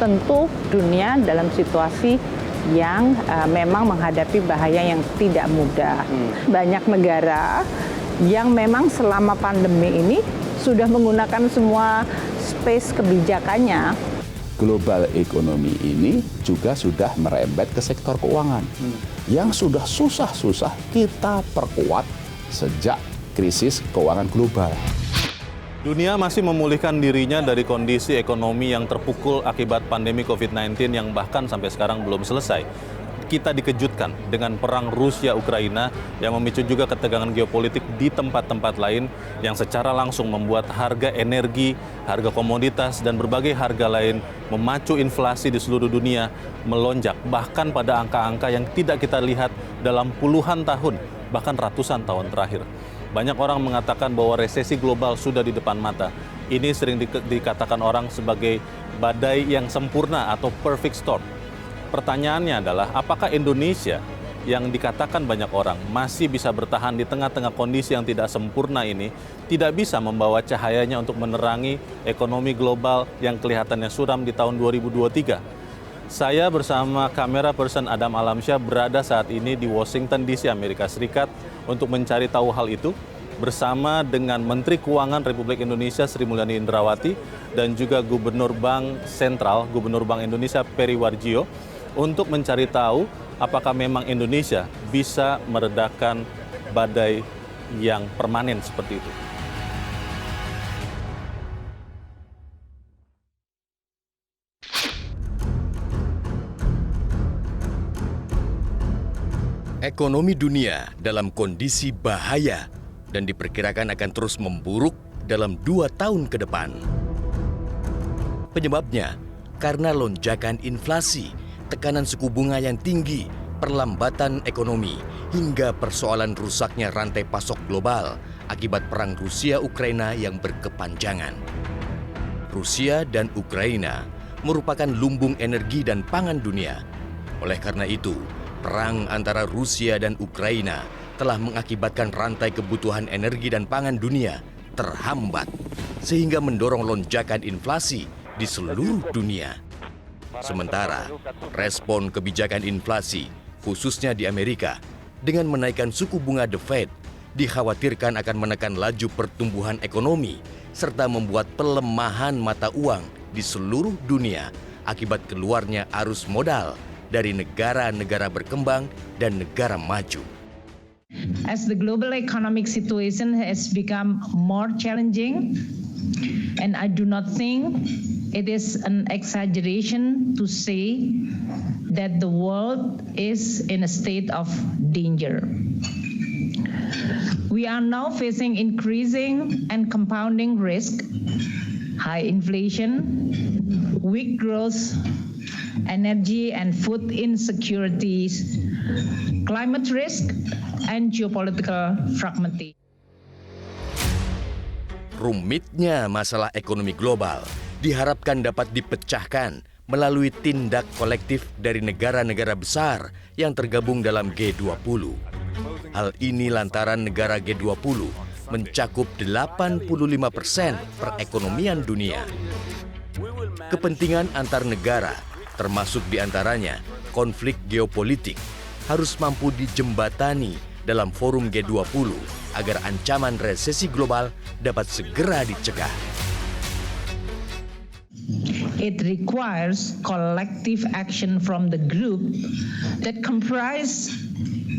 tentu dunia dalam situasi yang memang menghadapi bahaya yang tidak mudah. Banyak negara yang memang selama pandemi ini sudah menggunakan semua space kebijakannya. Global ekonomi ini juga sudah merembet ke sektor keuangan. Yang sudah susah-susah kita perkuat sejak krisis keuangan global. Dunia masih memulihkan dirinya dari kondisi ekonomi yang terpukul akibat pandemi COVID-19 yang bahkan sampai sekarang belum selesai. Kita dikejutkan dengan perang Rusia-Ukraina yang memicu juga ketegangan geopolitik di tempat-tempat lain yang secara langsung membuat harga energi, harga komoditas, dan berbagai harga lain memacu inflasi di seluruh dunia melonjak, bahkan pada angka-angka yang tidak kita lihat dalam puluhan tahun, bahkan ratusan tahun terakhir. Banyak orang mengatakan bahwa resesi global sudah di depan mata. Ini sering dikatakan orang sebagai badai yang sempurna atau perfect storm. Pertanyaannya adalah, apakah Indonesia yang dikatakan banyak orang masih bisa bertahan di tengah-tengah kondisi yang tidak sempurna ini, tidak bisa membawa cahayanya untuk menerangi ekonomi global yang kelihatannya suram di tahun 2023? Saya bersama kamera person Adam Alamsyah berada saat ini di Washington DC, Amerika Serikat untuk mencari tahu hal itu bersama dengan Menteri Keuangan Republik Indonesia Sri Mulyani Indrawati dan juga Gubernur Bank Sentral, Gubernur Bank Indonesia Peri Warjio, untuk mencari tahu apakah memang Indonesia bisa meredakan badai yang permanen seperti itu. Ekonomi dunia dalam kondisi bahaya dan diperkirakan akan terus memburuk dalam 2 tahun ke depan. Penyebabnya karena lonjakan inflasi, tekanan suku bunga yang tinggi, perlambatan ekonomi, hingga persoalan rusaknya rantai pasok global akibat perang Rusia-Ukraina yang berkepanjangan. Rusia dan Ukraina merupakan lumbung energi dan pangan dunia. Oleh karena itu, perang antara Rusia dan Ukraina telah mengakibatkan rantai kebutuhan energi dan pangan dunia terhambat, sehingga mendorong lonjakan inflasi di seluruh dunia. Sementara, respon kebijakan inflasi, khususnya di Amerika, dengan menaikkan suku bunga The Fed, dikhawatirkan akan menekan laju pertumbuhan ekonomi, serta membuat pelemahan mata uang di seluruh dunia akibat keluarnya arus modal dari negara-negara berkembang dan negara maju. As the global economic situation has become more challenging, and I do not think it is an exaggeration to say that the world is in a state of danger. We are now facing increasing and compounding risk, high inflation, weak growth, energy and food insecurities, climate risk, and geopolitical fragmentation. Rumitnya masalah ekonomi global diharapkan dapat dipecahkan melalui tindak kolektif dari negara-negara besar yang tergabung dalam G20. Hal ini lantaran negara G20 mencakup 85% perekonomian dunia. Kepentingan antar negara, termasuk diantaranya konflik geopolitik, harus mampu dijembatani dalam forum G20 agar ancaman resesi global dapat segera dicegah. It requires collective action from the group that comprise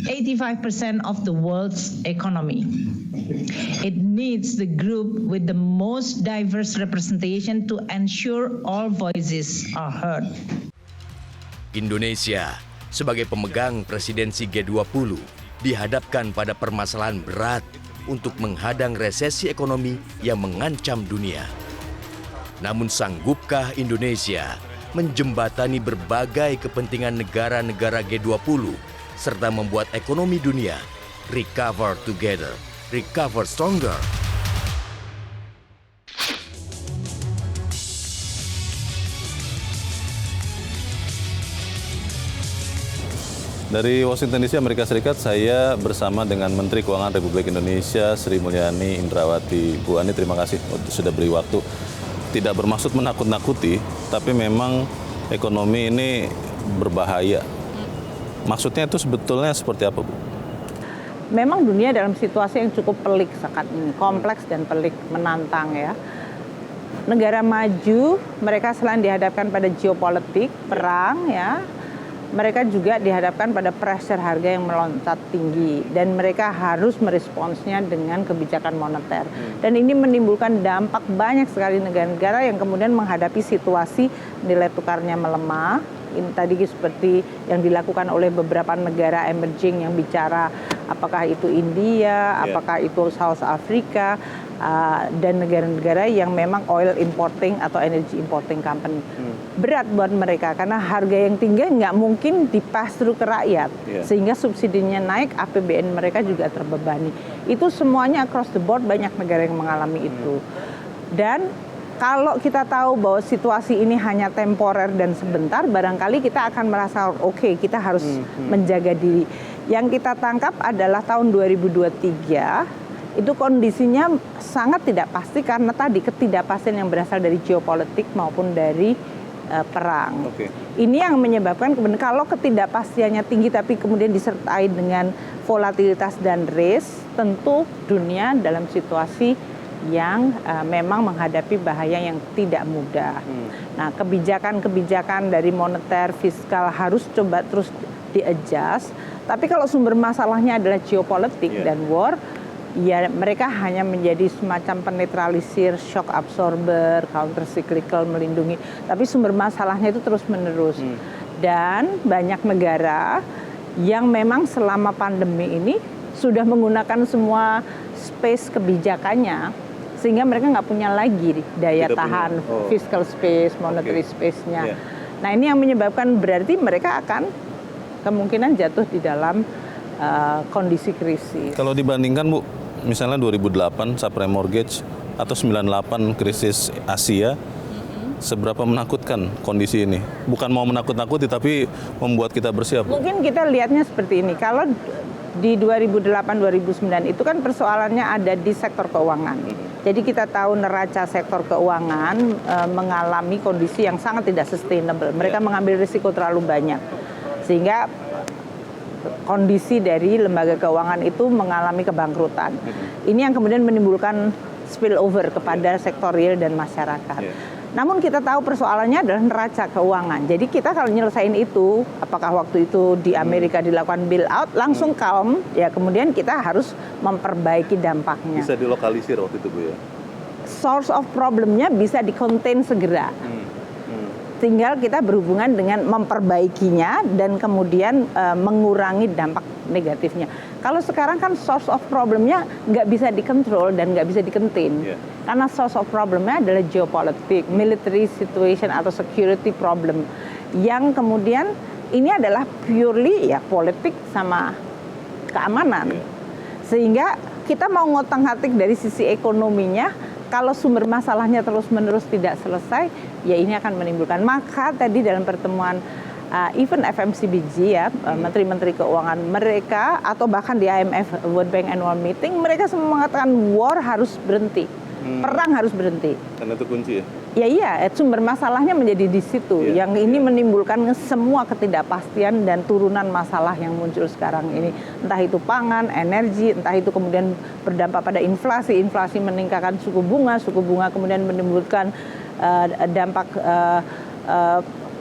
85% of the world's economy. It needs the group with the most diverse representation to ensure all voices are heard. Indonesia sebagai pemegang presidensi G20 dihadapkan pada permasalahan berat untuk menghadang resesi ekonomi yang mengancam dunia. Namun sanggupkah Indonesia menjembatani berbagai kepentingan negara-negara G20 serta membuat ekonomi dunia recover together, recover stronger? Dari Washington DC, Amerika Serikat, saya bersama dengan Menteri Keuangan Republik Indonesia Sri Mulyani Indrawati. Bu Ani, terima kasih sudah beri waktu. Tidak bermaksud menakut-nakuti, tapi memang ekonomi ini berbahaya. Maksudnya itu sebetulnya seperti apa, Bu? Memang dunia dalam situasi yang cukup pelik saat ini, kompleks dan pelik, menantang ya. Negara maju, mereka selain dihadapkan pada geopolitik, perang ya, mereka juga dihadapkan pada pressure harga yang meloncat tinggi dan mereka harus meresponsnya dengan kebijakan moneter. Dan ini menimbulkan dampak banyak sekali negara-negara yang kemudian menghadapi situasi nilai tukarnya melemah. Ini tadi seperti yang dilakukan oleh beberapa negara emerging yang bicara apakah itu India, apakah itu South Africa, dan negara-negara yang memang oil importing atau energy importing company. Berat buat mereka karena harga yang tinggi nggak mungkin dipass through ke rakyat, sehingga subsidinya naik, APBN mereka juga terbebani. Itu semuanya across the board, banyak negara yang mengalami itu. Dan kalau kita tahu bahwa situasi ini hanya temporer dan sebentar, barangkali kita akan merasa oke, kita harus menjaga diri. Yang kita tangkap adalah tahun 2023, itu kondisinya sangat tidak pasti karena tadi ketidakpastian yang berasal dari geopolitik maupun dari perang. Ini yang menyebabkan kalau ketidakpastiannya tinggi tapi kemudian disertai dengan volatilitas dan risk, tentu dunia dalam situasi yang memang menghadapi bahaya yang tidak mudah. Nah, kebijakan-kebijakan dari moneter, fiskal harus coba terus di-adjust. Tapi kalau sumber masalahnya adalah geopolitik dan war, ya mereka hanya menjadi semacam penetralisir, shock absorber, counter cyclical, melindungi. Tapi sumber masalahnya itu terus-menerus. Dan banyak negara yang memang selama pandemi ini sudah menggunakan semua space kebijakannya, sehingga mereka nggak punya lagi daya tahan fiscal space, monetary space-nya. Nah, ini yang menyebabkan berarti mereka akan kemungkinan jatuh di dalam kondisi krisis. Kalau dibandingkan, Bu, misalnya 2008 subprime mortgage atau 98 krisis Asia, seberapa menakutkan kondisi ini? Bukan mau menakut-nakuti, tapi membuat kita bersiap. Mungkin kita lihatnya seperti ini. Kalau di 2008-2009 itu kan persoalannya ada di sektor keuangan. Jadi kita tahu neraca sektor keuangan mengalami kondisi yang sangat tidak sustainable. Mereka mengambil risiko terlalu banyak. Sehingga kondisi dari lembaga keuangan itu mengalami kebangkrutan. Ini yang kemudian menimbulkan spillover kepada sektor real dan masyarakat. Namun kita tahu persoalannya adalah neraca keuangan. Jadi kita kalau nyelesain itu, apakah waktu itu di Amerika dilakukan bailout, langsung calm, ya kemudian kita harus memperbaiki dampaknya. Bisa dilokalisir waktu itu, Bu, ya? Source of problemnya bisa di-contain segera. Tinggal kita berhubungan dengan memperbaikinya dan kemudian mengurangi dampak negatifnya. Kalau sekarang kan source of problemnya nggak bisa dikontrol dan nggak bisa di-contain. Karena source of problemnya adalah geopolitik, military situation atau security problem. Yang kemudian ini adalah purely ya politik sama keamanan. Sehingga kita mau ngotak-ngatik dari sisi ekonominya, kalau sumber masalahnya terus-menerus tidak selesai, ya ini akan menimbulkan. Maka tadi dalam pertemuan even FMCBG ya, menteri-menteri keuangan mereka atau bahkan di IMF World Bank Annual Meeting, mereka semua mengatakan war harus berhenti, perang harus berhenti. Karena itu kunci ya? Ya iya, sumber masalahnya menjadi di situ. Yang ini menimbulkan semua ketidakpastian dan turunan masalah yang muncul sekarang ini. Entah itu pangan, energi, entah itu kemudian berdampak pada inflasi. Inflasi meningkatkan suku bunga kemudian menimbulkan dampak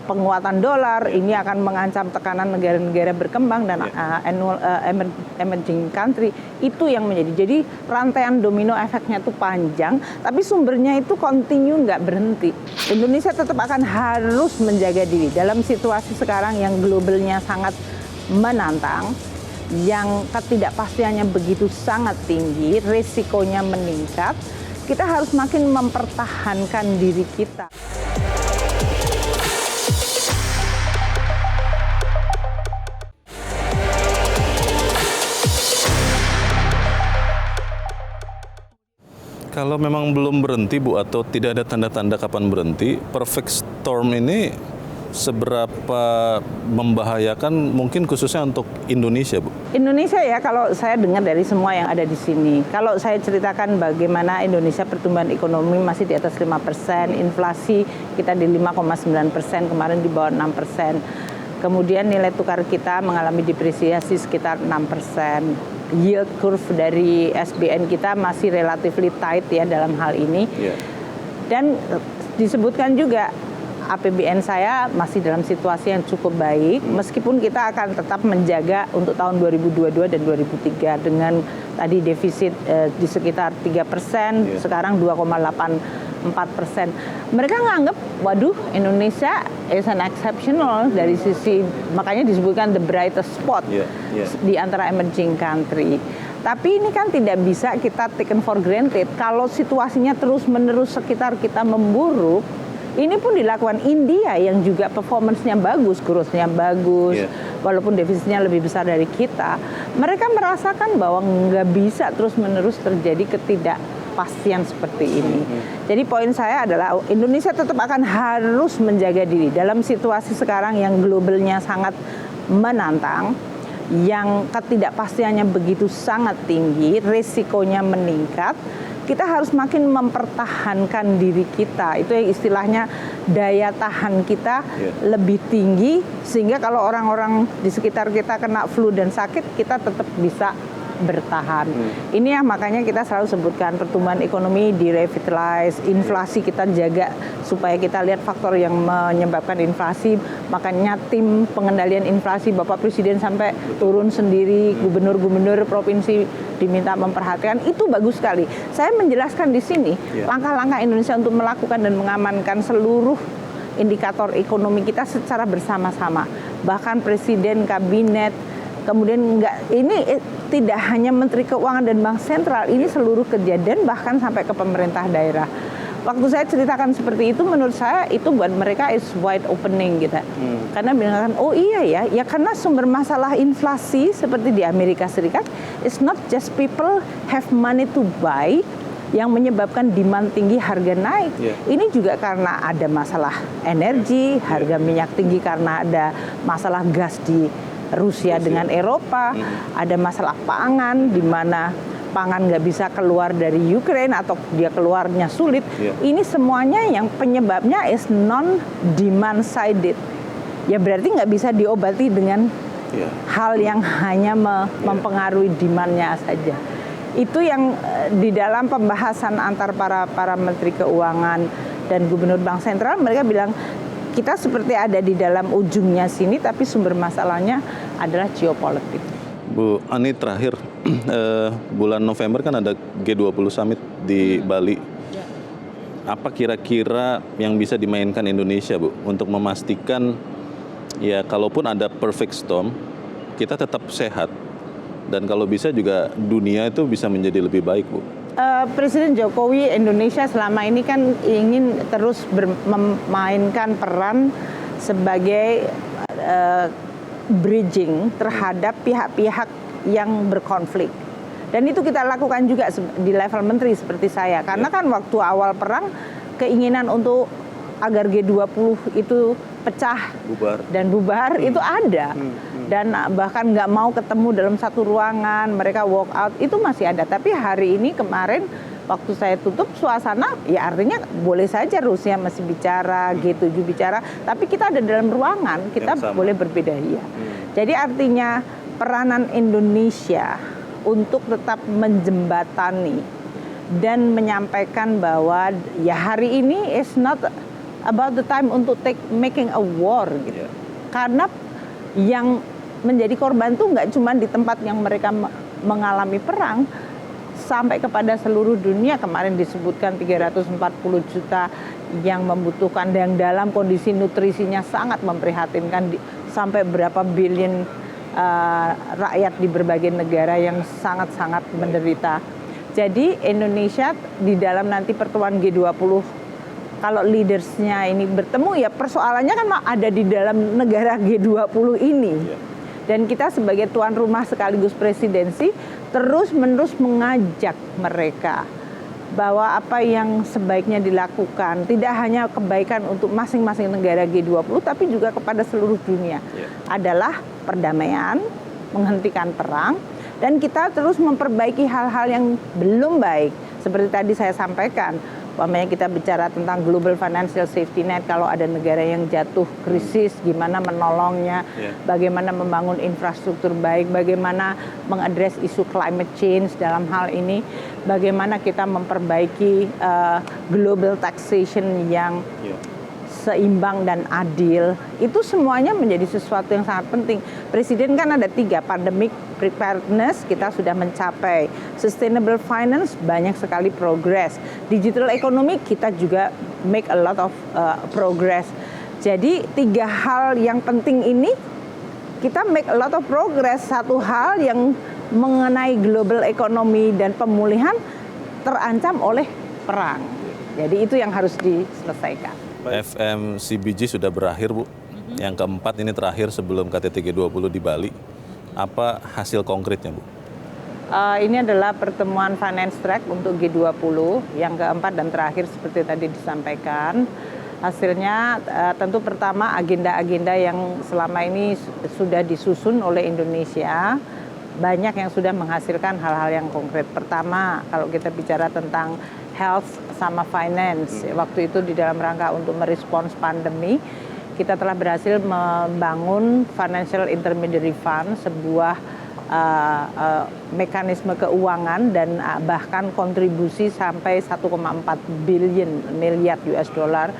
penguatan dolar. Ini akan mengancam tekanan negara-negara berkembang dan emerging country. Itu yang menjadi. Jadi rantaian domino efeknya itu panjang, tapi sumbernya itu continue nggak berhenti. Indonesia tetap akan harus menjaga diri dalam situasi sekarang yang globalnya sangat menantang, yang ketidakpastiannya begitu sangat tinggi, risikonya meningkat. Kita harus makin mempertahankan diri kita. Kalau memang belum berhenti, Bu, atau tidak ada tanda-tanda kapan berhenti, perfect storm ini seberapa membahayakan mungkin khususnya untuk Indonesia, Bu? Indonesia ya, kalau saya dengar dari semua yang ada di sini, kalau saya ceritakan bagaimana Indonesia pertumbuhan ekonomi masih di atas 5%, inflasi kita di 5,9%, kemarin di bawah 6%. Kemudian nilai tukar kita mengalami depresiasi sekitar 6%. Yield curve dari SBN kita masih relatively tight ya dalam hal ini. Dan disebutkan juga APBN saya masih dalam situasi yang cukup baik, meskipun kita akan tetap menjaga untuk tahun 2022 dan 2003 dengan tadi defisit di sekitar 3%, sekarang 2,84%. Mereka nganggap, waduh Indonesia is an exceptional dari sisi, makanya disebutkan the brightest spot di antara emerging country. Tapi ini kan tidak bisa kita taken for granted. Kalau situasinya terus-menerus sekitar kita memburuk, ini pun dilakukan India yang juga performance-nya bagus, growth-nya bagus, walaupun defisitnya lebih besar dari kita. Mereka merasakan bahwa nggak bisa terus-menerus terjadi ketidakpastian seperti ini. Jadi poin saya adalah Indonesia tetap akan harus menjaga diri dalam situasi sekarang yang globalnya sangat menantang, yang ketidakpastiannya begitu sangat tinggi, risikonya meningkat. Kita harus makin mempertahankan diri kita. Itu yang istilahnya daya tahan kita lebih tinggi, sehingga kalau orang-orang di sekitar kita kena flu dan sakit, kita tetap bisa bertahan. Ini yang makanya kita selalu sebutkan pertumbuhan ekonomi direvitalize, inflasi kita jaga supaya kita lihat faktor yang menyebabkan inflasi. Makanya tim pengendalian inflasi Bapak Presiden sampai turun sendiri, gubernur-gubernur provinsi diminta memperhatikan, itu bagus sekali. Saya menjelaskan di sini langkah-langkah Indonesia untuk melakukan dan mengamankan seluruh indikator ekonomi kita secara bersama-sama. Bahkan Presiden, Kabinet, kemudian ini tidak hanya Menteri Keuangan dan Bank Sentral, ini seluruh kejadian bahkan sampai ke pemerintah daerah. Waktu saya ceritakan seperti itu, menurut saya itu buat mereka is wide opening gitu. Karena bilang, oh iya ya karena sumber masalah inflasi seperti di Amerika Serikat, it's not just people have money to buy yang menyebabkan demand tinggi, harga naik. Ini juga karena ada masalah energi, harga minyak tinggi karena ada masalah gas di Rusia dengan Eropa, ada masalah pangan di mana pangan nggak bisa keluar dari Ukraine atau dia keluarnya sulit. Ini semuanya yang penyebabnya is non-demand sided. Ya berarti nggak bisa diobati dengan hal yang hanya mempengaruhi demandnya saja. Itu yang di dalam pembahasan antar para Menteri Keuangan dan Gubernur Bank Sentral, mereka bilang, kita seperti ada di dalam ujungnya sini, tapi sumber masalahnya adalah geopolitik. Bu Ani, terakhir bulan November kan ada G20 Summit di Bali. Apa kira-kira yang bisa dimainkan Indonesia, Bu, untuk memastikan ya kalaupun ada perfect storm, kita tetap sehat dan kalau bisa juga dunia itu bisa menjadi lebih baik, Bu? Presiden Jokowi Indonesia selama ini kan ingin terus memainkan peran sebagai bridging terhadap pihak-pihak yang berkonflik. Dan itu kita lakukan juga di level menteri seperti saya. Karena kan waktu awal perang keinginan untuk agar G20 itu pecah dan bubar itu ada. Dan bahkan nggak mau ketemu dalam satu ruangan, mereka walk out, itu masih ada. Tapi hari ini kemarin waktu saya tutup suasana, ya artinya boleh saja Rusia masih bicara, G7 bicara, tapi kita ada dalam ruangan, kita boleh berbeda ya. Jadi artinya peranan Indonesia untuk tetap menjembatani dan menyampaikan bahwa ya hari ini is not about the time untuk making a war gitu. Karena yang menjadi korban tuh nggak cuma di tempat yang mereka mengalami perang, sampai kepada seluruh dunia. Kemarin disebutkan 340 juta yang membutuhkan, yang dalam kondisi nutrisinya sangat memprihatinkan, sampai berapa billion rakyat di berbagai negara yang sangat-sangat menderita. Jadi Indonesia di dalam nanti pertemuan G20, kalau leadersnya ini bertemu, ya persoalannya kan ada di dalam negara G20 ini. Dan kita sebagai tuan rumah sekaligus presidensi terus-menerus mengajak mereka bahwa apa yang sebaiknya dilakukan tidak hanya kebaikan untuk masing-masing negara G20 tapi juga kepada seluruh dunia adalah perdamaian, menghentikan perang, dan kita terus memperbaiki hal-hal yang belum baik. Seperti tadi saya sampaikan, umpamanya kita bicara tentang global financial safety net, kalau ada negara yang jatuh krisis, gimana menolongnya, bagaimana membangun infrastruktur baik, bagaimana mengadres isu climate change dalam hal ini, bagaimana kita memperbaiki global taxation yang seimbang dan adil. Itu semuanya menjadi sesuatu yang sangat penting. Presiden kan ada 3, pandemic preparedness kita sudah mencapai, sustainable finance banyak sekali progress, digital economy kita juga make a lot of progress. Jadi 3 hal yang penting ini kita make a lot of progress. Satu hal yang mengenai global economy dan pemulihan terancam oleh perang. Jadi itu yang harus diselesaikan. FMCBG sudah berakhir, Bu. Yang keempat ini terakhir sebelum KTT G20 di Bali. Apa hasil konkretnya, Bu? Ini adalah pertemuan finance track untuk G20 yang keempat dan terakhir seperti tadi disampaikan. Hasilnya tentu pertama agenda-agenda yang selama ini sudah disusun oleh Indonesia, banyak yang sudah menghasilkan hal-hal yang konkret. Pertama, kalau kita bicara tentang health sama finance, waktu itu di dalam rangka untuk merespons pandemi, kita telah berhasil membangun Financial Intermediary Fund, sebuah mekanisme keuangan dan bahkan kontribusi sampai 1,4 miliar US dollar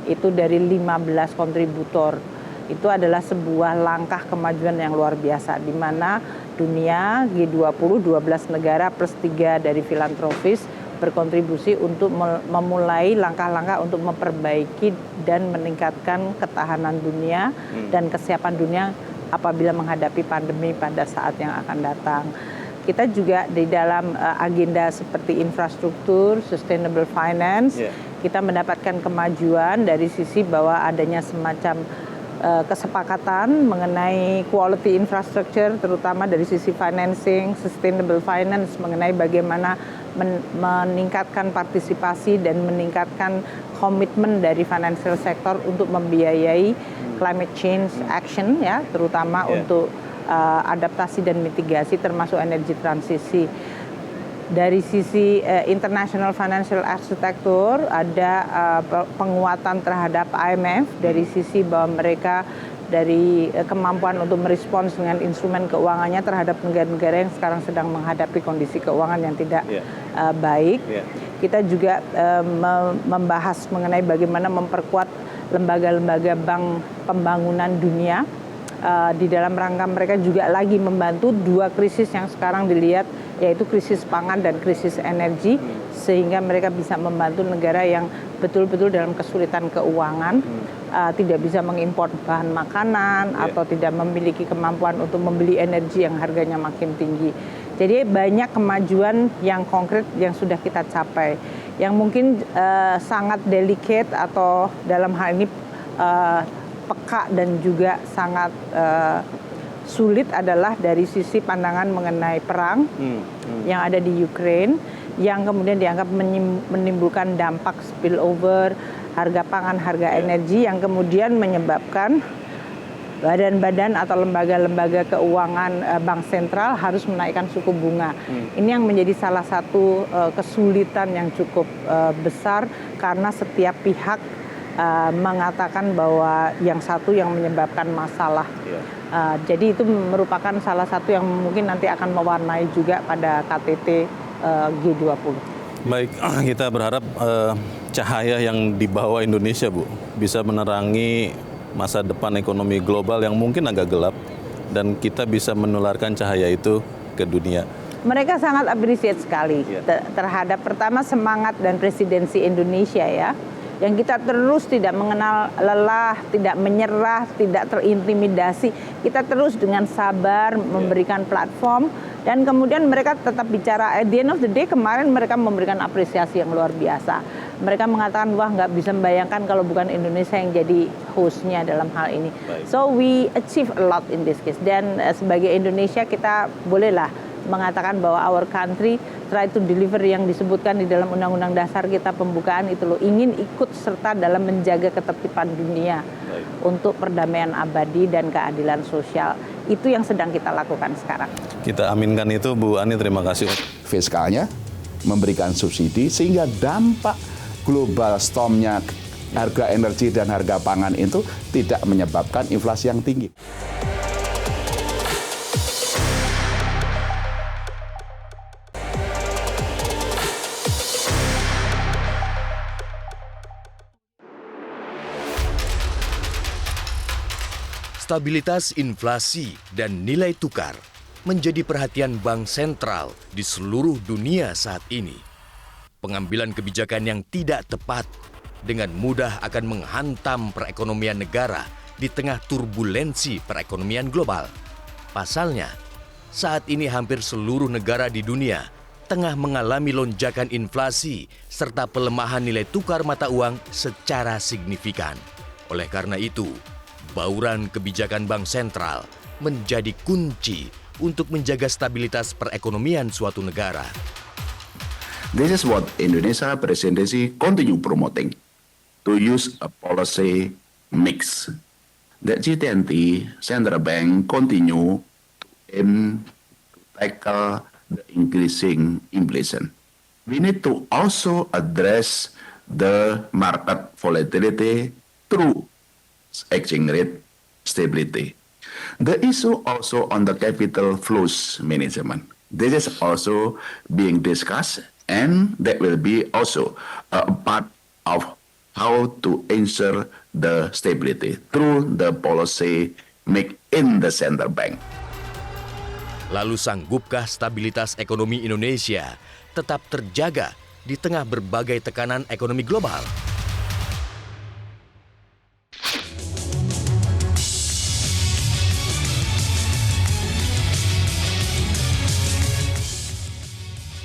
itu dari 15 kontributor. Itu adalah sebuah langkah kemajuan yang luar biasa, di mana dunia G20, 12 negara plus 3 dari filantropis berkontribusi untuk memulai langkah-langkah untuk memperbaiki dan meningkatkan ketahanan dunia dan kesiapan dunia apabila menghadapi pandemi pada saat yang akan datang. Kita juga di dalam agenda seperti infrastruktur, sustainable finance, kita mendapatkan kemajuan dari sisi bahwa adanya semacam kesepakatan mengenai quality infrastructure, terutama dari sisi financing, sustainable finance, mengenai bagaimana meningkatkan partisipasi dan meningkatkan komitmen dari financial sector untuk membiayai climate change action, ya, terutama untuk adaptasi dan mitigasi termasuk energi transisi. Dari sisi international financial architecture ada penguatan terhadap IMF dari sisi bahwa mereka dari kemampuan untuk merespons dengan instrumen keuangannya terhadap negara-negara yang sekarang sedang menghadapi kondisi keuangan yang tidak baik. Kita juga membahas mengenai bagaimana memperkuat lembaga-lembaga bank pembangunan dunia. Di dalam rangka mereka juga lagi membantu 2 krisis yang sekarang dilihat, yaitu krisis pangan dan krisis energi, sehingga mereka bisa membantu negara yang betul-betul dalam kesulitan keuangan, tidak bisa mengimpor bahan makanan atau tidak memiliki kemampuan untuk membeli energi yang harganya makin tinggi. Jadi banyak kemajuan yang konkret yang sudah kita capai, yang mungkin sangat delicate atau dalam hal ini peka dan juga sangat sulit adalah dari sisi pandangan mengenai perang yang ada di Ukraine, yang kemudian dianggap menimbulkan dampak spillover harga pangan, harga energi, yang kemudian menyebabkan badan-badan atau lembaga-lembaga keuangan bank sentral harus menaikkan suku bunga. Ini yang menjadi salah satu kesulitan yang cukup besar, karena setiap pihak mengatakan bahwa yang satu yang menyebabkan masalah. Jadi itu merupakan salah satu yang mungkin nanti akan mewarnai juga pada KTT G20. Baik, kita berharap cahaya yang dibawa Indonesia, Bu, bisa menerangi masa depan ekonomi global yang mungkin agak gelap, dan kita bisa menularkan cahaya itu ke dunia. Mereka sangat appreciate sekali terhadap pertama semangat dan presidensi Indonesia, ya, yang kita terus tidak mengenal lelah, tidak menyerah, tidak terintimidasi. Kita terus dengan sabar memberikan platform, dan kemudian mereka tetap bicara. At the end of the day, kemarin mereka memberikan apresiasi yang luar biasa. Mereka mengatakan, wah, nggak bisa membayangkan kalau bukan Indonesia yang jadi hostnya dalam hal ini. So we achieve a lot in this case. Dan sebagai Indonesia kita bolehlah mengatakan bahwa our country try to deliver yang disebutkan di dalam Undang-Undang Dasar kita pembukaan itu loh, ingin ikut serta dalam menjaga ketertiban dunia untuk perdamaian abadi dan keadilan sosial. Itu yang sedang kita lakukan sekarang. Kita aminkan itu, Bu Ani, terima kasih. Fiskalnya memberikan subsidi sehingga dampak global stormnya harga energi dan harga pangan itu tidak menyebabkan inflasi yang tinggi. Stabilitas inflasi dan nilai tukar menjadi perhatian bank sentral di seluruh dunia saat ini. Pengambilan kebijakan yang tidak tepat dengan mudah akan menghantam perekonomian negara di tengah turbulensi perekonomian global. Pasalnya, saat ini hampir seluruh negara di dunia tengah mengalami lonjakan inflasi serta pelemahan nilai tukar mata uang secara signifikan. Oleh karena itu, bauran kebijakan bank sentral menjadi kunci untuk menjaga stabilitas perekonomian suatu negara. This is what Indonesia presidency continue promoting, to use a policy mix. The G20 Central Bank continue to aim to tackle the increasing inflation. We need to also address the market volatility through exchange rate stability. The issue also on the capital flows management. This is also being discussed, and that will be also a part of how to ensure the stability through the policy make in the central bank. Lalu sanggupkah stabilitas ekonomi Indonesia tetap terjaga di tengah berbagai tekanan ekonomi global?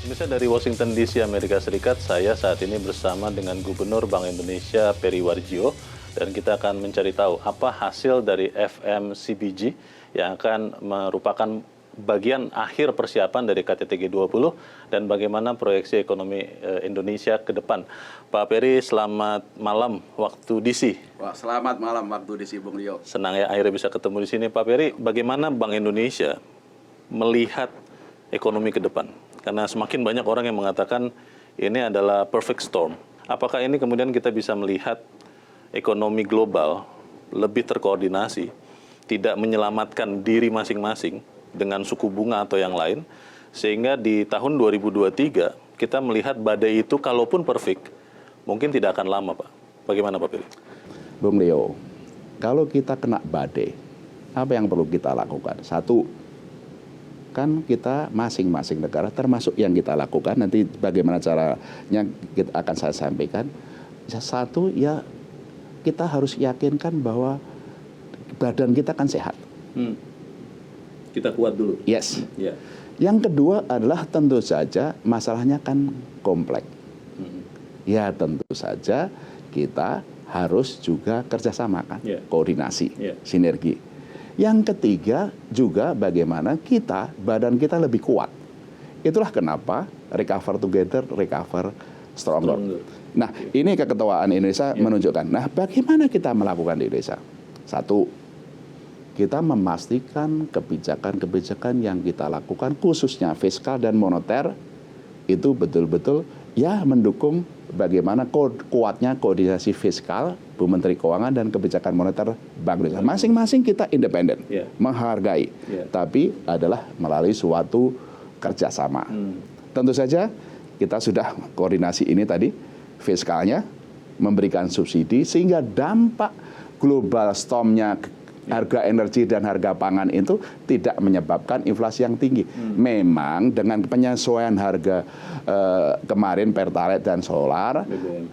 Pemirsa, dari Washington DC, Amerika Serikat, saya saat ini bersama dengan Gubernur Bank Indonesia Peri Warjio, dan kita akan mencari tahu apa hasil dari FMCBG yang akan merupakan bagian akhir persiapan dari KTT G20 dan bagaimana proyeksi ekonomi Indonesia ke depan. Pak Peri, selamat malam waktu DC. Wah, selamat malam waktu DC, Bung Rio. Senang ya akhirnya bisa ketemu di sini. Pak Peri, bagaimana Bank Indonesia melihat ekonomi ke depan? Karena semakin banyak orang yang mengatakan ini adalah perfect storm. Apakah ini kemudian kita bisa melihat ekonomi global lebih terkoordinasi, tidak menyelamatkan diri masing-masing dengan suku bunga atau yang lain, sehingga di tahun 2023 kita melihat badai itu kalaupun perfect, mungkin tidak akan lama, Pak. Bagaimana Pak Peri? Bung Leo, kalau kita kena badai, apa yang perlu kita lakukan? Satu, kan kita masing-masing negara, termasuk yang kita lakukan, nanti bagaimana caranya kita akan saya sampaikan. Satu, ya kita harus yakinkan bahwa badan kita kan sehat. Kita kuat dulu. Yes. Ya. Yang kedua adalah tentu saja masalahnya kan kompleks. Ya tentu saja kita harus juga kerjasama kan, koordinasi, sinergi. Yang ketiga juga bagaimana badan kita lebih kuat. Itulah kenapa recover together, recover stronger. Nah, ini keketuaan Indonesia menunjukkan. Nah, bagaimana kita melakukan di Indonesia? Satu, kita memastikan kebijakan-kebijakan yang kita lakukan khususnya fiskal dan moneter itu betul-betul ya mendukung bagaimana kuatnya koordinasi fiskal Bu Menteri Keuangan dan kebijakan moneter Bank Indonesia. Masing-masing kita independen, menghargai, tapi adalah melalui suatu kerjasama. Tentu saja kita sudah koordinasi ini tadi, fiskalnya memberikan subsidi sehingga dampak global stormnya harga energi dan harga pangan itu tidak menyebabkan inflasi yang tinggi. Memang dengan penyesuaian harga kemarin Pertalite dan solar,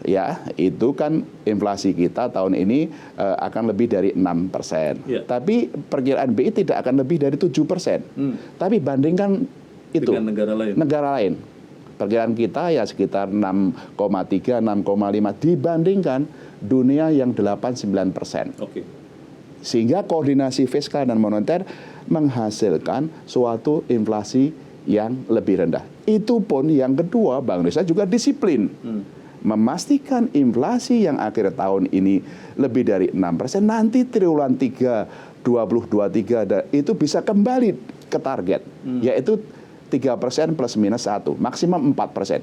ya itu kan inflasi kita tahun ini akan lebih dari 6%. Tapi perkiraan BI tidak akan lebih dari 7%. Tapi bandingkan itu dengan negara lain. Perkiraan kita ya sekitar 6,3, 6,5 dibandingkan dunia yang 8-9%. Sehingga koordinasi fiskal dan moneter menghasilkan suatu inflasi yang lebih rendah. Itu pun yang kedua, Bank Indonesia juga disiplin. Memastikan inflasi yang akhir tahun ini lebih dari 6%, nanti triwulan 3 2023 itu bisa kembali ke target, yaitu 3% plus minus 1, maksimum 4%.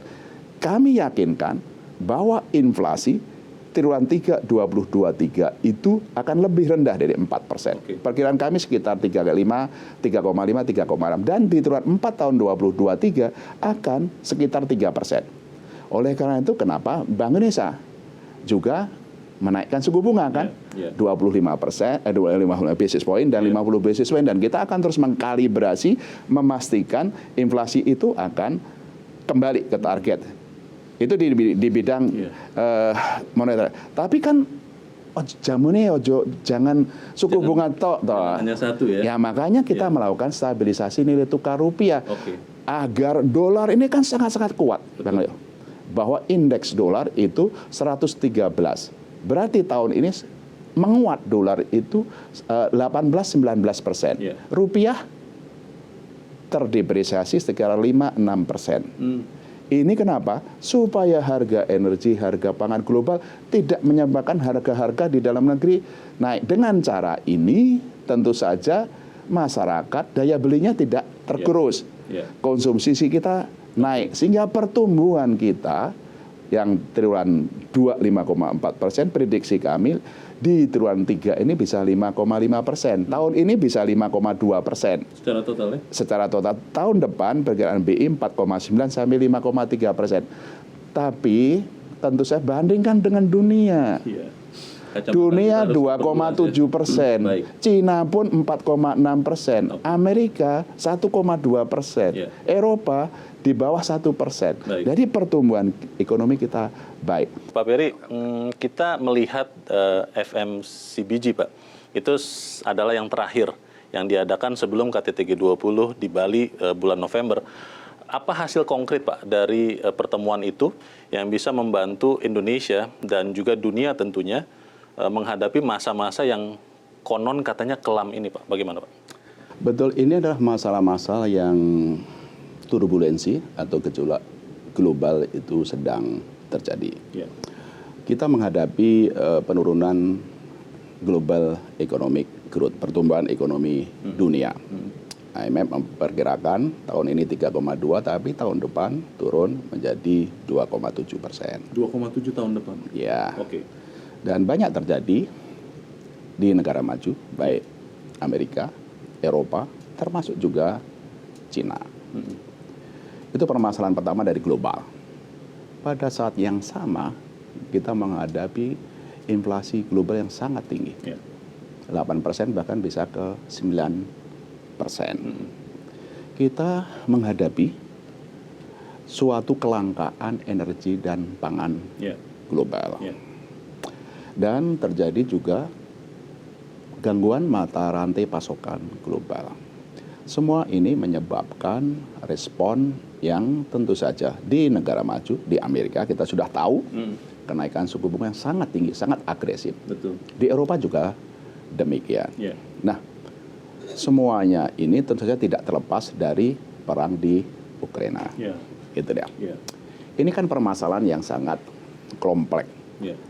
Kami yakinkan bahwa inflasi triwulan 3 2023 itu akan lebih rendah dari 4%. Perkiraan kami sekitar 3,5, 3,6, dan di triwulan 4 tahun 2023 akan sekitar 3%. Oleh karena itu kenapa Bank Indonesia juga menaikkan suku bunga kan, 25%, 25 basis point dan 50 basis point, dan kita akan terus mengkalibrasi memastikan inflasi itu akan kembali ke target. Itu di bidang moneter. Tapi kan jamune jangan suku bunga tok. Hanya satu ya. Ya makanya kita melakukan stabilisasi nilai tukar rupiah agar dolar ini kan sangat-sangat kuat, Bang Leo. Bahwa indeks dolar itu 113. Berarti tahun ini menguat dolar itu 18-19%. Rupiah terdepresiasi sekitar 5-6%. Ini kenapa? Supaya harga energi, harga pangan global tidak menyebabkan harga-harga di dalam negeri naik. Dengan cara ini tentu saja masyarakat daya belinya tidak tergerus. Konsumsi kita naik sehingga pertumbuhan kita yang triwulan 2 5,4%, prediksi kami di triwulan 3 ini bisa 5,5%. Tahun ini bisa 5,2%. Secara total ya? Secara total. Tahun depan perkiraan BI 4,9 sampai 5,3%. Tapi tentu saya bandingkan dengan dunia. Dunia 2,7%, Cina pun 4,6%, Amerika 1,2%, Eropa di bawah 1%. Jadi pertumbuhan ekonomi kita baik. Pak Peri, kita melihat FMCBG, Pak, itu adalah yang terakhir yang diadakan sebelum KTT G20 di Bali bulan November. Apa hasil konkret, Pak, dari pertemuan itu yang bisa membantu Indonesia dan juga dunia tentunya menghadapi masa-masa yang konon katanya kelam ini, Pak? Bagaimana, Pak? Betul, ini adalah masalah-masalah yang turbulensi atau gejolak global itu sedang terjadi. Kita menghadapi penurunan global economic growth, pertumbuhan ekonomi dunia. IMF memperkirakan tahun ini 3,2, tapi tahun depan turun menjadi 2,7%. 2,7 tahun depan? Ya. Dan banyak terjadi di negara maju, baik Amerika, Eropa, termasuk juga Cina. Itu permasalahan pertama dari global. Pada saat yang sama, kita menghadapi inflasi global yang sangat tinggi. 8% bahkan bisa ke 9%. Kita menghadapi suatu kelangkaan energi dan pangan global. Dan terjadi juga gangguan mata rantai pasokan global. Semua ini menyebabkan respon yang tentu saja di negara maju, di Amerika kita sudah tahu kenaikan suku bunga yang sangat tinggi, sangat agresif. Di Eropa juga demikian. Nah, semuanya ini tentu saja tidak terlepas dari perang di Ukraina. Gitu ya. Ini kan permasalahan yang sangat kompleks.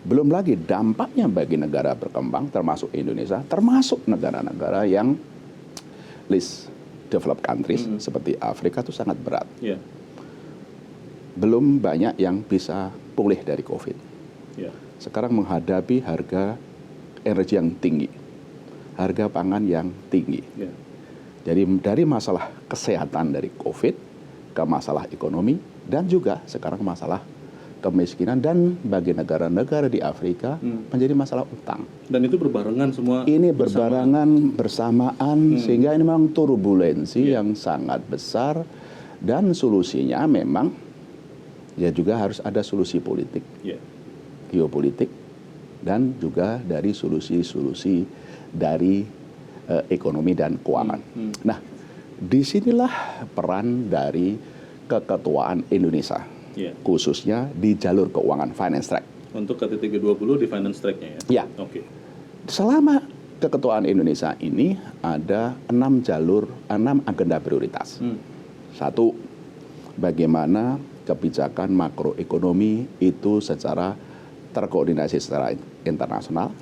Belum lagi dampaknya bagi negara berkembang, termasuk Indonesia, termasuk negara-negara yang least developed countries seperti Afrika itu sangat berat. Belum banyak yang bisa pulih dari COVID. Sekarang menghadapi harga energi yang tinggi, harga pangan yang tinggi. Jadi dari masalah kesehatan dari COVID ke masalah ekonomi dan juga sekarang masalah kemiskinan, dan bagi negara-negara di Afrika menjadi masalah utang. Dan itu berbarengan semua? Ini berbarengan bersamaan sehingga ini memang turbulensi yang sangat besar, dan solusinya memang ya juga harus ada solusi politik, geopolitik, dan juga dari solusi-solusi dari ekonomi dan keuangan. Nah, disinilah peran dari keketuaan Indonesia. Khususnya di jalur keuangan finance track. Untuk KTT G20 di finance track-nya ya? Selama keketuaan Indonesia ini ada 6 agenda prioritas. Satu, bagaimana kebijakan makroekonomi itu secara terkoordinasi secara internasional.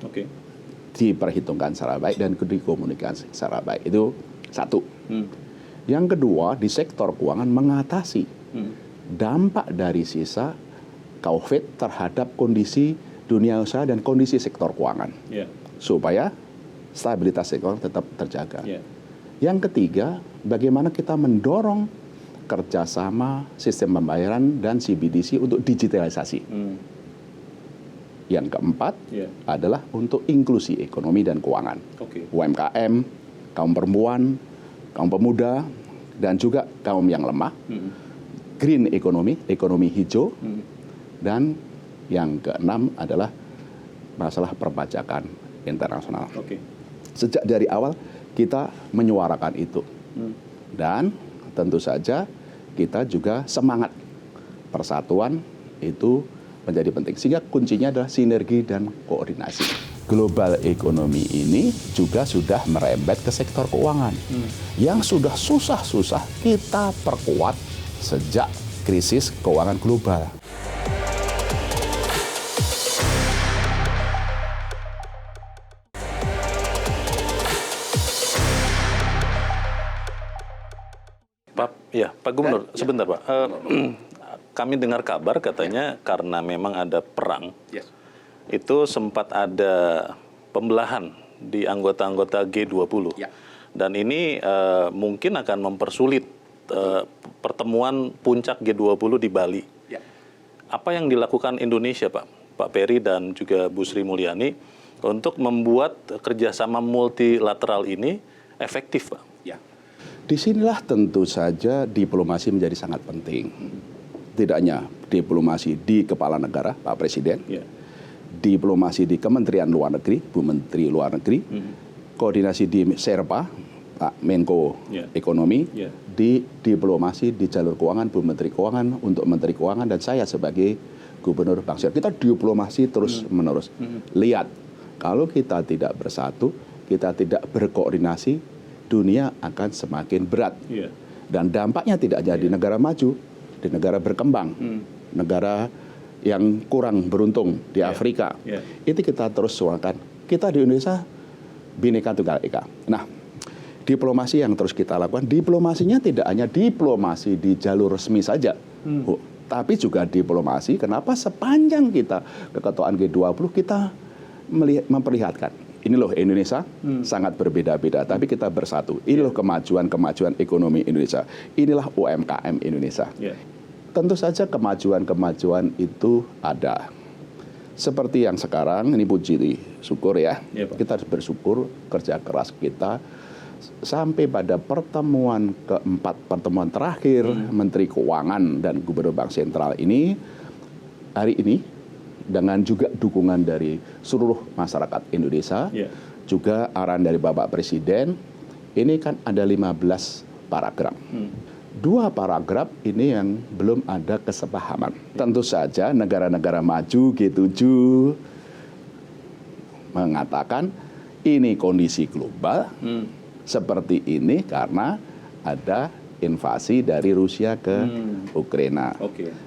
diperhitungkan secara baik dan dikomunikasi secara baik. Itu satu. Yang kedua, di sektor keuangan mengatasi dampak dari sisa COVID terhadap kondisi dunia usaha dan kondisi sektor keuangan. Supaya stabilitas sektor tetap terjaga. Yang ketiga, bagaimana kita mendorong kerjasama sistem pembayaran dan CBDC untuk digitalisasi. Yang keempat adalah untuk inklusi ekonomi dan keuangan. UMKM, kaum perempuan, kaum pemuda, dan juga kaum yang lemah. Green ekonomi, ekonomi hijau. Dan yang keenam adalah masalah perpajakan internasional. Sejak dari awal kita menyuarakan itu. Dan tentu saja kita juga semangat persatuan itu menjadi penting. Sehingga kuncinya adalah sinergi dan koordinasi. Global ekonomi ini juga sudah merembet ke sektor keuangan. Yang sudah susah-susah kita perkuat sejak krisis keuangan global. Pak Gubernur, sebentar Pak. Kami dengar kabar katanya karena memang ada perang, itu sempat ada pembelahan di anggota-anggota G20. Dan ini mungkin akan mempersulit pertemuan puncak G20 di Bali. Apa yang dilakukan Indonesia, Pak Peri dan juga Bu Sri Mulyani untuk membuat kerjasama multilateral ini efektif, Pak? Disinilah tentu saja diplomasi menjadi sangat penting. Tidak hanya diplomasi di kepala negara, Pak Presiden, diplomasi di Kementerian Luar Negeri, Bu Menteri Luar Negeri, koordinasi di Sherpa, Pak Menko Ekonomi, di diplomasi di jalur keuangan, Bu Menteri Keuangan, untuk Menteri Keuangan, dan saya sebagai Gubernur Bank Sentral. Kita diplomasi terus-menerus. Lihat, kalau kita tidak bersatu, kita tidak berkoordinasi, dunia akan semakin berat. Dan dampaknya tidak hanya di negara maju, di negara berkembang, negara yang kurang beruntung di Afrika. Itu kita terus suarakan. Kita di Indonesia Bhinneka Tunggal Ika. Nah, diplomasi yang terus kita lakukan, diplomasinya tidak hanya diplomasi di jalur resmi saja, tapi juga diplomasi. Kenapa sepanjang kita keketuaan G20 kita memperlihatkan, ini loh Indonesia sangat berbeda-beda, tapi kita bersatu. Ini loh kemajuan ekonomi Indonesia. Inilah UMKM Indonesia. Tentu saja kemajuan itu ada. Seperti yang sekarang, ini puji syukur ya. Kita harus bersyukur kerja keras kita sampai pada pertemuan keempat, pertemuan terakhir Menteri Keuangan dan Gubernur Bank Sentral ini, hari ini, dengan juga dukungan dari seluruh masyarakat Indonesia, juga arahan dari Bapak Presiden, ini kan ada 15 paragraf. 2 paragraf ini yang belum ada kesepahaman. Tentu saja negara-negara maju G7 mengatakan ini kondisi global seperti ini karena ada invasi dari Rusia ke Ukraina.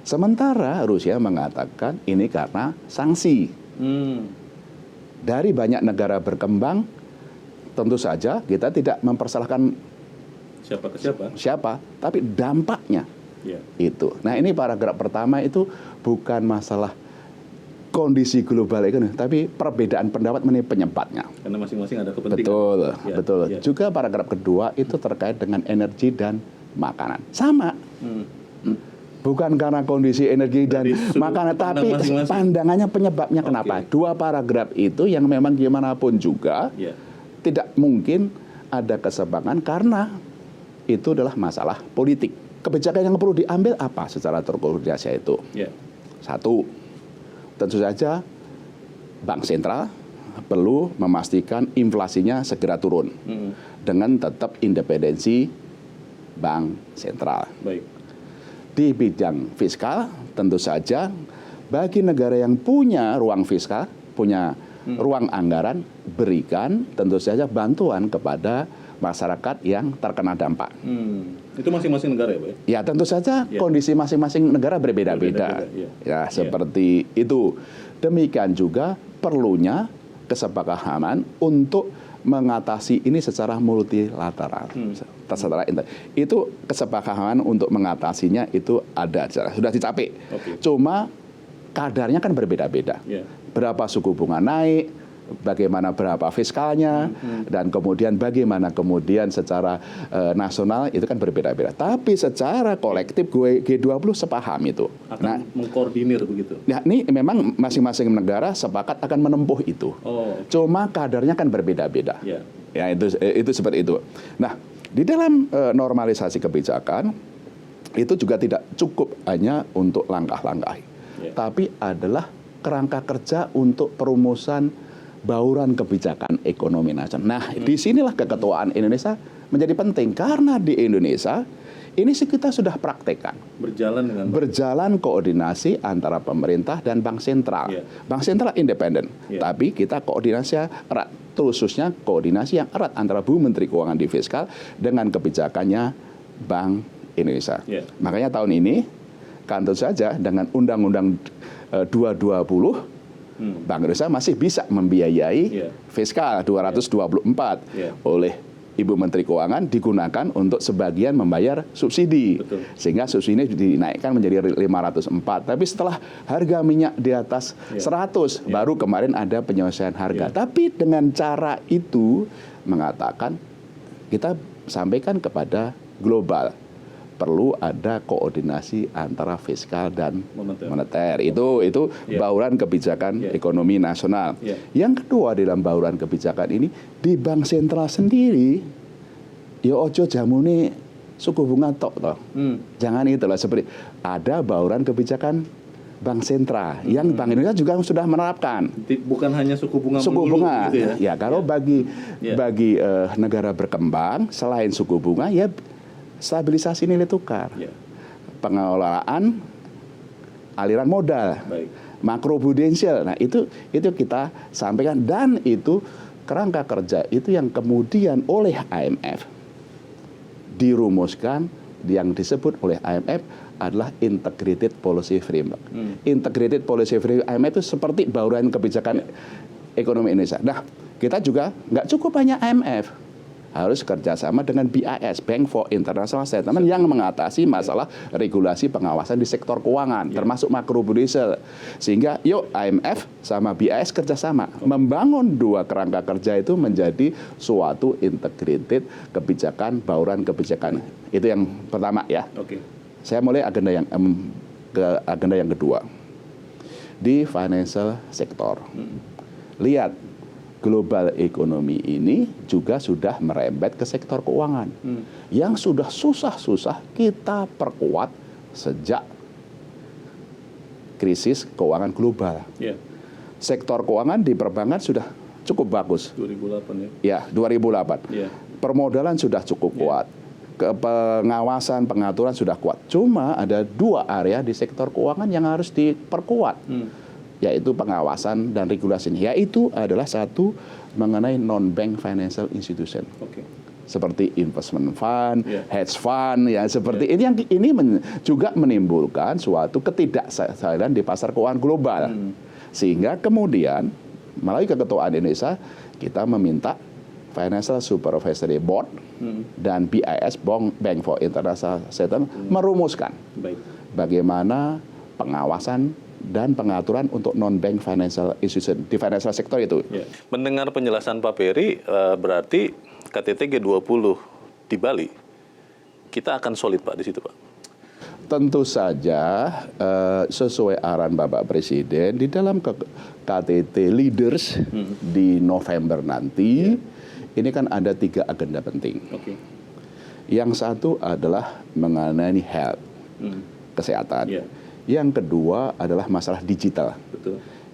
Sementara Rusia mengatakan ini karena sanksi. Dari banyak negara berkembang, tentu saja kita tidak mempersalahkan siapa ke siapa, tapi dampaknya itu. Nah, ini paragraf pertama itu bukan masalah kondisi global ekonomi, tapi perbedaan pendapat mengenai penyebabnya. Karena masing-masing ada kepentingan. Betul. Juga paragraf kedua itu terkait dengan energi dan makanan. Sama. Bukan karena kondisi energi dan makanan, tapi pandangannya penyebabnya kenapa. 2 paragraf itu yang memang gimana pun juga tidak mungkin ada kesepahaman karena itu adalah masalah politik. Kebijakan yang perlu diambil apa secara terkoordinasi itu? Satu, tentu saja Bank Sentral perlu memastikan inflasinya segera turun dengan tetap independensi Bank Sentral. Di bidang fiskal, tentu saja bagi negara yang punya ruang fiskal, punya ruang anggaran, berikan tentu saja bantuan kepada masyarakat yang terkena dampak. Itu masing-masing negara ya, Pak? Ya, tentu saja kondisi masing-masing negara berbeda-beda. Ya, seperti itu. Demikian juga perlunya kesepakaman untuk mengatasi ini secara multilateral. Itu kesepakaman untuk mengatasinya itu ada, sudah dicapai. Cuma kadarnya kan berbeda-beda. Berapa suku bunga naik, bagaimana berapa fiskalnya, dan kemudian bagaimana kemudian secara nasional itu kan berbeda-beda. Tapi secara kolektif G20 sepaham itu. Akan mengkoordinir begitu. Ya, ini memang masing-masing negara sepakat akan menempuh itu. Cuma kadarnya kan berbeda-beda. Ya, itu seperti itu. Nah, di dalam normalisasi kebijakan itu juga tidak cukup hanya untuk langkah-langkah, tapi adalah kerangka kerja untuk perumusan bauran kebijakan ekonomi nasional. Nah, disinilah keketuaan Indonesia menjadi penting karena di Indonesia ini sih kita sudah praktekkan. Berjalan koordinasi antara pemerintah dan bank sentral. Bank sentral independen, tapi kita koordinasi erat, khususnya koordinasi yang erat antara Bu Menteri Keuangan di fiskal dengan kebijakannya Bank Indonesia. Makanya tahun ini kan tentu saja dengan Undang-Undang 220 Bank Indonesia masih bisa membiayai fiskal 224 oleh Ibu Menteri Keuangan digunakan untuk sebagian membayar subsidi. Sehingga subsidi ini dinaikkan menjadi 504. Tapi setelah harga minyak di atas 100 baru kemarin ada penyelesaian harga. Tapi dengan cara itu mengatakan kita sampaikan kepada global perlu ada koordinasi antara fiskal dan moneter. Itu bauran kebijakan ekonomi nasional. Yang kedua dalam bauran kebijakan ini di bank sentral sendiri, ya ojo jamune suku bunga tok toh. Jangan itulah seperti ada bauran kebijakan bank sentral yang Bank Indonesia juga sudah menerapkan. Bukan hanya suku bunga. Gitu ya. Kalau bagi negara berkembang selain suku bunga ya stabilisasi nilai tukar, pengelolaan aliran modal, makroprudensial. Nah itu kita sampaikan dan itu kerangka kerja itu yang kemudian oleh IMF dirumuskan yang disebut oleh IMF adalah Integrated Policy Framework. Integrated Policy Framework IMF itu seperti bauran kebijakan ekonomi Indonesia. Nah kita juga nggak cukup hanya IMF. Harus kerjasama dengan BIS, Bank for International Settlement, yang mengatasi masalah regulasi pengawasan di sektor keuangan, termasuk makroprudensial. Sehingga yuk IMF sama BIS kerjasama, membangun dua kerangka kerja itu menjadi suatu integrated kebijakan, bauran kebijakan. Itu yang pertama ya. Saya mulai agenda yang kedua. Di financial sector. Lihat, global ekonomi ini juga sudah merembet ke sektor keuangan. Yang sudah susah-susah kita perkuat sejak krisis keuangan global. Sektor keuangan di perbankan sudah cukup bagus. 2008 ya. 2008. Permodalan sudah cukup kuat. Pengawasan, pengaturan sudah kuat. Cuma ada dua area di sektor keuangan yang harus diperkuat. Yaitu pengawasan dan regulasi. Yaitu adalah satu mengenai non-bank financial institution. Seperti investment fund, hedge fund, ya seperti ini juga menimbulkan suatu ketidakstabilan di pasar keuangan global. Sehingga kemudian melalui keketuaan Indonesia kita meminta Financial Supervisory Board dan BIS, Bank for International Settlement, merumuskan bagaimana pengawasan dan pengaturan untuk non-bank financial institution di financial sector itu. Mendengar penjelasan Pak Peri, berarti KTT G20 di Bali, kita akan solid Pak di situ Pak? Tentu saja sesuai arahan Bapak Presiden di dalam KTT Leaders di November nanti, ini kan ada 3 agenda penting. Yang satu adalah mengenai health, kesehatan. Yang kedua adalah masalah digital.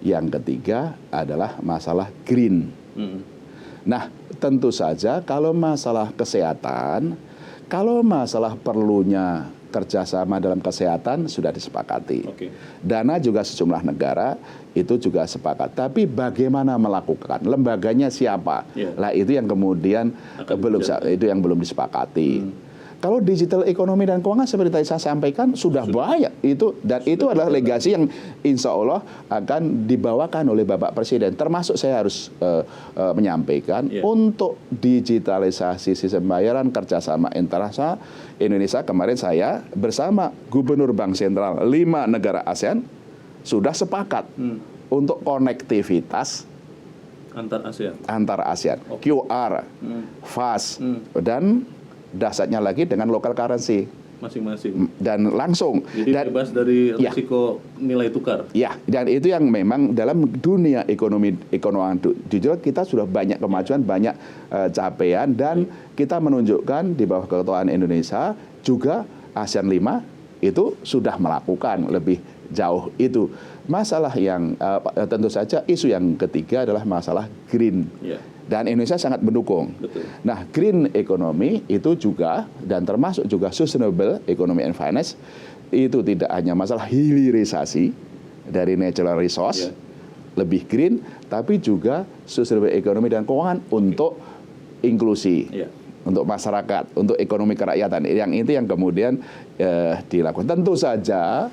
Yang ketiga adalah masalah green. Nah, tentu saja kalau masalah kesehatan, kalau masalah perlunya kerjasama dalam kesehatan sudah disepakati. Dana juga sejumlah negara itu juga sepakat. Tapi bagaimana melakukan? Lembaganya siapa? Lah itu yang kemudian belum disepakati. Kalau digital ekonomi dan keuangan seperti tadi saya sampaikan sudah banyak itu, dan itu adalah legasi yang insya Allah akan dibawakan oleh Bapak Presiden. Termasuk saya harus menyampaikan untuk digitalisasi sistem pembayaran kerjasama internasional Indonesia. Kemarin saya bersama Gubernur Bank Sentral 5 negara ASEAN sudah sepakat untuk konektivitas antar ASEAN, QR, FAST, dan dasarnya lagi dengan local currency masing-masing dan langsung. Jadi bebas dari risiko nilai tukar. Ya, dan itu yang memang dalam dunia ekonomi digital kita sudah banyak kemajuan, banyak capaian, dan kita menunjukkan di bawah keketuaan Indonesia juga ASEAN 5 itu sudah melakukan lebih jauh itu. Masalah yang tentu saja isu yang ketiga adalah masalah green. Dan Indonesia sangat mendukung. Betul. Nah, green economy itu juga, dan termasuk juga sustainable economy and finance, itu tidak hanya masalah hilirisasi dari natural resource, lebih green, tapi juga sustainable economy dan keuangan untuk inklusi. Untuk masyarakat, untuk ekonomi kerakyatan. Yang itu yang kemudian dilakukan. Tentu saja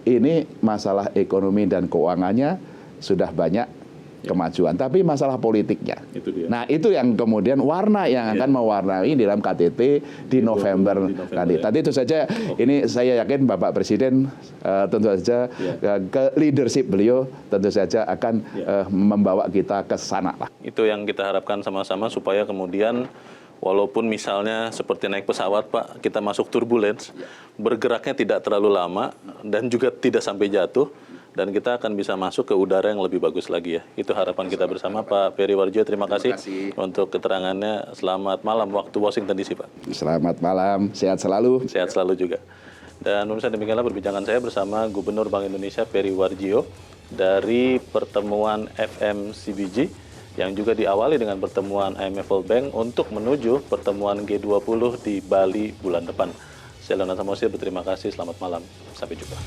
ini masalah ekonomi dan keuangannya sudah banyak kemajuan, tapi masalah politiknya. Itu dia. Nah, itu yang kemudian warna yang akan mewarnai dalam KTT di November nanti. Tadi itu saja. Ini saya yakin Bapak Presiden tentu saja ke leadership beliau tentu saja akan membawa kita ke sana lah. Itu yang kita harapkan sama-sama supaya kemudian walaupun misalnya seperti naik pesawat, Pak, kita masuk turbulence, bergeraknya tidak terlalu lama dan juga tidak sampai jatuh, dan kita akan bisa masuk ke udara yang lebih bagus lagi ya. Itu harapan kita bersama. Pak Peri Warjio, terima kasih untuk keterangannya. Selamat malam waktu Washington DC, Pak. Selamat malam, sehat selalu. Sehat selalu juga. Dan pemirsa, demikianlah perbincangan saya bersama Gubernur Bank Indonesia Peri Warjio dari pertemuan FMCBG yang juga diawali dengan pertemuan IMF World Bank untuk menuju pertemuan G20 di Bali bulan depan. Saya Leonard Samosir, berterima kasih. Selamat malam. Sampai jumpa.